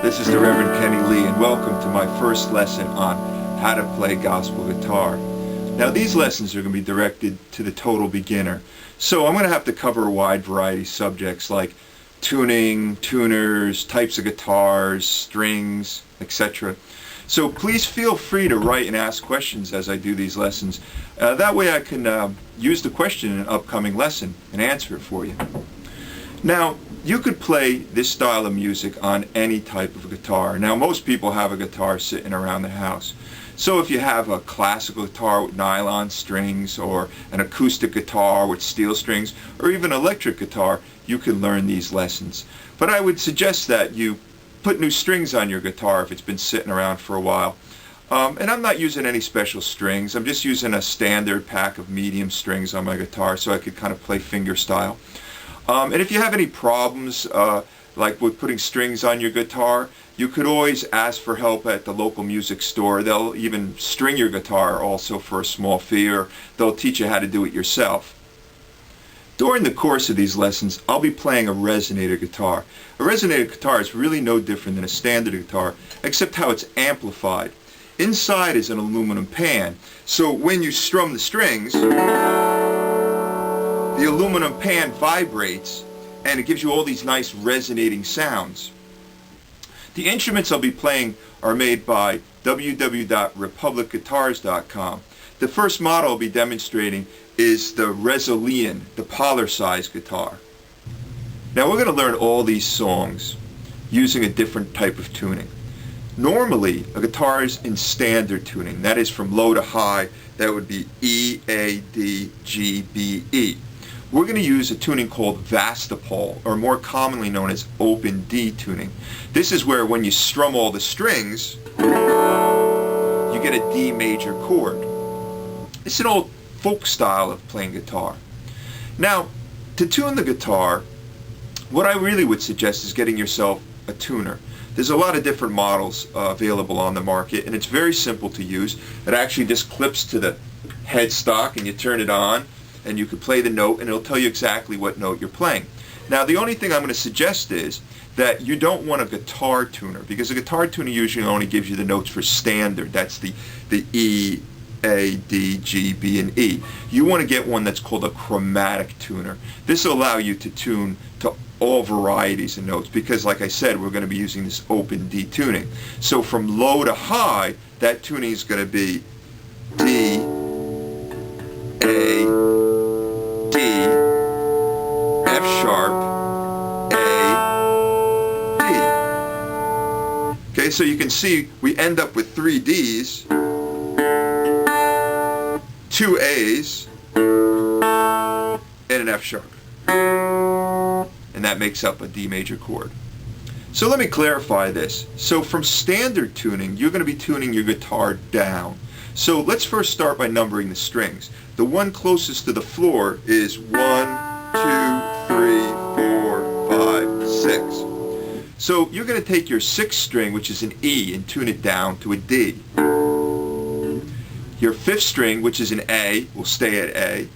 This is the Reverend Kenny Lee, and welcome to my first lesson on how to play gospel guitar. Now, these lessons are going to be directed to the total beginner, so I'm going to have to cover a wide variety of subjects like tuning, tuners, types of guitars, strings, etc. So please feel free to write and ask questions as I do these lessons. That way I can use the question in an upcoming lesson and answer it for you. Now, you could play this style of music on any type of guitar. Now, most people have a guitar sitting around the house. So if you have a classical guitar with nylon strings, or an acoustic guitar with steel strings, or even electric guitar, you can learn these lessons. But I would suggest that you put new strings on your guitar if it's been sitting around for a while. And I'm not using any special strings. I'm just using a standard pack of medium strings on my guitar so I could kind of play finger style. And if you have any problems, like with putting strings on your guitar, you could always ask for help at the local music store. They'll even string your guitar also for a small fee, or they'll teach you how to do it yourself. During the course of these lessons, I'll be playing a resonator guitar. A resonator guitar is really no different than a standard guitar, except how it's amplified. Inside is an aluminum pan, so when you strum the strings, the aluminum pan vibrates and it gives you all these nice resonating sounds. The instruments I'll be playing are made by www.republicguitars.com. The first model I'll be demonstrating is the Resolian, the Polar size guitar. Now we're going to learn all these songs using a different type of tuning. Normally, a guitar is in standard tuning. That is from low to high. That would be E, A, D, G, B, E. We're going to use a tuning called Vastapol, or more commonly known as open D tuning. This is where when you strum all the strings, you get a D major chord. It's an old folk style of playing guitar. Now, to tune the guitar, what I really would suggest is getting yourself a tuner. There's a lot of different models available on the market, and it's very simple to use. It actually just clips to the headstock and you turn it on, and you can play the note and it'll tell you exactly what note you're playing. Now, the only thing I'm going to suggest is that you don't want a guitar tuner, because a guitar tuner usually only gives you the notes for standard. That's the E, A, D, G, B, and E. You want to get one that's called a chromatic tuner. This will allow you to tune to all varieties of notes, because like I said, we're going to be using this open D tuning. So from low to high, that tuning is going to be D, A, D, F sharp, A, D. Okay, so you can see we end up with 3 Ds, 2 A's, and an F sharp. And that makes up a D major chord. So let me clarify this. So from standard tuning, you're going to be tuning your guitar down. So let's first start by numbering the strings. The one closest to the floor is 1, 2, 3, 4, 5, 6. So you're going to take your 6th string, which is an E, and tune it down to a D. Your 5th string, which is an A, will stay at A.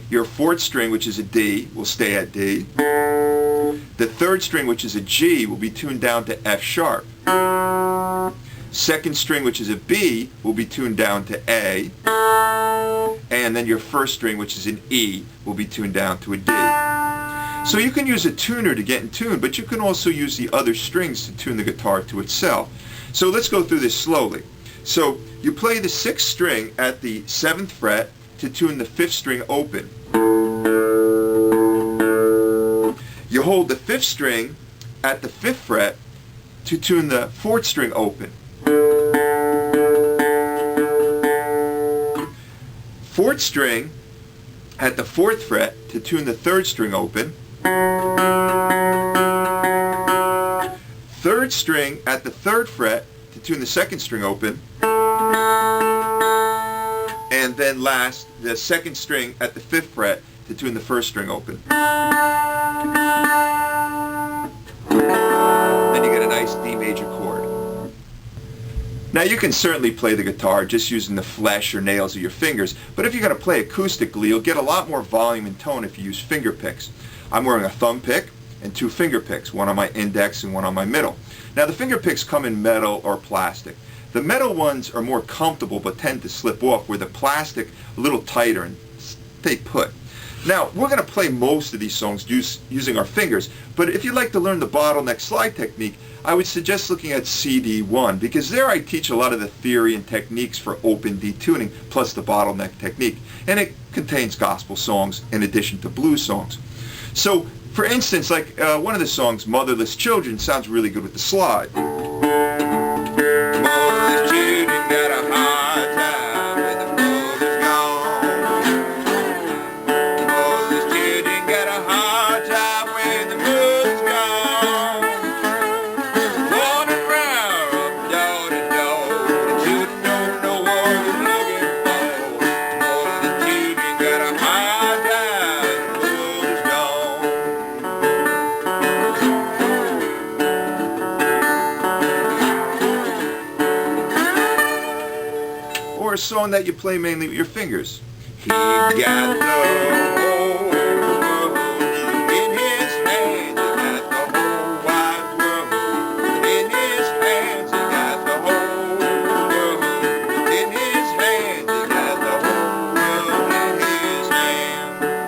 Your 4th string, which is a D, will stay at D. The 3rd string, which is a G, will be tuned down to F sharp. 2nd string, which is a B, will be tuned down to A. And then your 1st string, which is an E, will be tuned down to a D. So you can use a tuner to get in tune, but you can also use the other strings to tune the guitar to itself. So let's go through this slowly. So you play the 6th string at the 7th fret to tune the 5th string open. You hold the 5th string at the 5th fret to tune the 4th string open. 4th string at the 4th fret to tune the 3rd string open. 3rd string at the 3rd fret to tune the 2nd string open. And then last, the 2nd string at the 5th fret to tune the 1st string open. Then you get a nice D major chord. Now you can certainly play the guitar just using the flesh or nails of your fingers, but if you're going to play acoustically, you'll get a lot more volume and tone if you use finger picks. I'm wearing a thumb pick and 2 finger picks, one on my index and one on my middle. Now the finger picks come in metal or plastic. The metal ones are more comfortable but tend to slip off, where the plastic a little tighter and stay put. Now we're going to play most of these songs using our fingers, but if you'd like to learn the bottleneck slide technique, I would suggest looking at CD 1, because there I teach a lot of the theory and techniques for open D tuning plus the bottleneck technique, and it contains gospel songs in addition to blues songs. So for instance, like one of the songs, Motherless Children, sounds really good with the slide. Motherless children got a hard time when the mother's gone. Motherless children got a hard time when the mother's gone. Running round from door to door, the children don't know what they're looking for. Motherless children got a hard time when the mother's gone. Or a song that you play mainly with your fingers. He got the whole world in his hands. He got the whole wide world in his hands. He got the whole world in his hands. He got the whole world in his hands.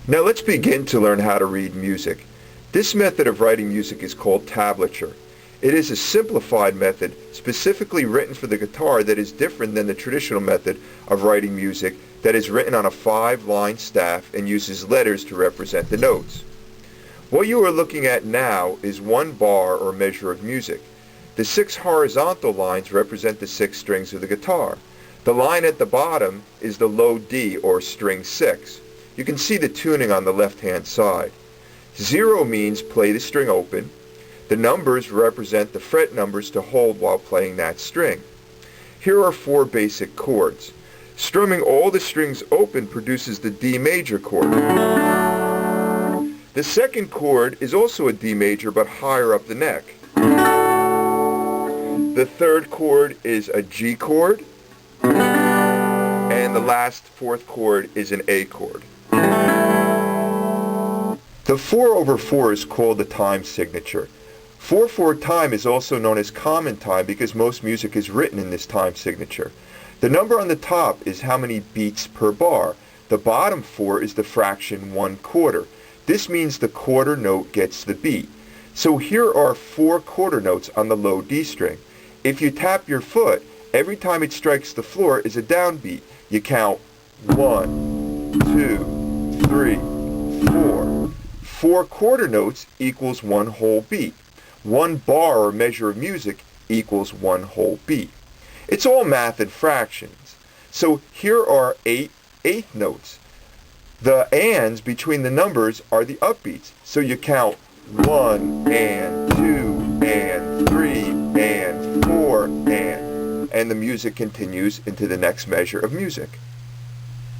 Now let's begin to learn how to read music. This method of writing music is called tablature. It is a simplified method specifically written for the guitar that is different than the traditional method of writing music that is written on a 5-line staff and uses letters to represent the notes. What you are looking at now is one bar or measure of music. The 6 horizontal lines represent the 6 strings of the guitar. The line at the bottom is the low D or string 6. You can see the tuning on the left-hand side. 0 means play the string open. The numbers represent the fret numbers to hold while playing that string. Here are 4 basic chords. Strumming all the strings open produces the D major chord. The second chord is also a D major but higher up the neck. The third chord is a G chord. And the last 4th chord is an A chord. The 4/4 is called the time signature. 4/4 time is also known as common time because most music is written in this time signature. The number on the top is how many beats per bar. The bottom 4 is the fraction 1/4. This means the quarter note gets the beat. So here are 4 quarter notes on the low D string. If you tap your foot, every time it strikes the floor is a downbeat. You count 1, 2, 3, 4. 4 quarter notes equals 1 whole beat. 1 bar or measure of music equals 1 whole beat. It's all math and fractions. So here are 8 eighth notes. The ands between the numbers are the upbeats. So you count 1 and 2 and 3 and 4 and the music continues into the next measure of music.